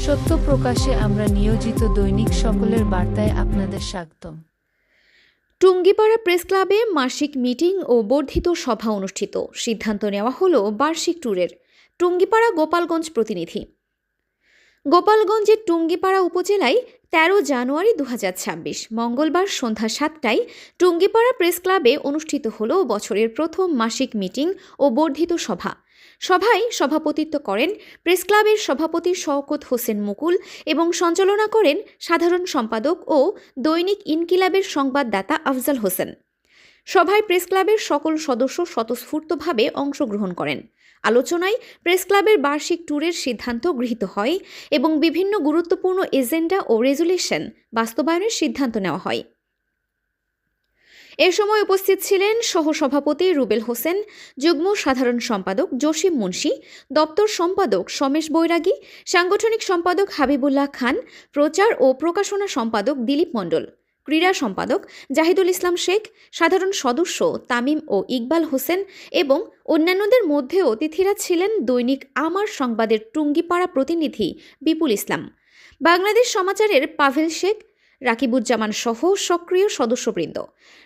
সত্য প্রকাশে আমরা নিয়োজিত দৈনিক সকলের বার্তায় আপনাদের স্বাগতম। টুঙ্গিপাড়া প্রেস ক্লাবে মাসিক মিটিং ও বর্ধিত সভা অনুষ্ঠিত। সিদ্ধান্ত নেওয়া হলো বার্ষিক ট্যুরের। টুঙ্গিপাড়া গোপালগঞ্জ প্রতিনিধি। গোপালগঞ্জের টুঙ্গিপাড়া উপজেলায় 13 জানুয়ারি 2026 মঙ্গলবার সন্ধ্যা 7টায় টুঙ্গিপাড়া প্রেস ক্লাবে অনুষ্ঠিত হল বছরের প্রথম মাসিক মিটিং ও বর্ধিত সভা। সভায় সভাপতিত্ব করেন প্রেস ক্লাবের সভাপতি শওকত হোসেন মুকুল এবং সঞ্চালনা করেন সাধারণ সম্পাদক ও দৈনিক ইনকিলাবের সংবাদদাতা আফজাল হোসেন। সভায় প্রেস ক্লাবের সকল সদস্য স্বতঃস্ফূর্তভাবে অংশগ্রহণ করেন। আলোচনায় প্রেস ক্লাবের বার্ষিক ট্যুরের সিদ্ধান্ত গৃহীত হয় এবং বিভিন্ন গুরুত্বপূর্ণ এজেন্ডা ও রেজুলেশন বাস্তবায়নের সিদ্ধান্ত নেওয়া হয়। এ সময় উপস্থিত ছিলেন সহসভাপতি রুবেল হোসেন, যুগ্ম সাধারণ সম্পাদক জসিম মুন্সি, দপ্তর সম্পাদক সমেশ বৈরাগী, সাংগঠনিক সম্পাদক হাবিবুল্লাহ খান, প্রচার ও প্রকাশনা সম্পাদক দিলীপ মণ্ডল, ক্রীড়া সম্পাদক জাহিদুল ইসলাম শেখ, সাধারণ সদস্য তামিম ও ইকবাল হোসেন এবং অন্যান্যদের মধ্যে অতিথিরা ছিলেন দৈনিক আমার সংবাদের টুঙ্গিপাড়া প্রতিনিধি বিপুল ইসলাম, বাংলাদেশ সমাচারের পাভেল শেখ, রাকিবুজ্জামান সহ সক্রিয় সদস্যবৃন্দ।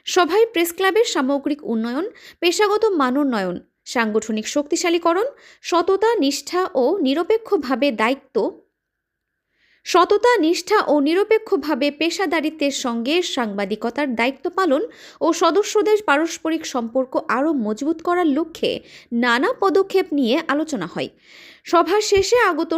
সভায় প্রেস ক্লাবের সামগ্রিক উন্নয়ন, পেশাগত মানোন্নয়ন, সাংগঠনিক শক্তিশালীকরণ, সততা নিষ্ঠা ও নিরপেক্ষভাবে পেশাদারিত্বের সঙ্গে সাংবাদিকতার দায়িত্ব পালন ও সদস্যদের পারস্পরিক সম্পর্ক আরও মজবুত করার লক্ষ্যে নানা পদক্ষেপ নিয়ে আলোচনা হয়। সভা শেষে আগত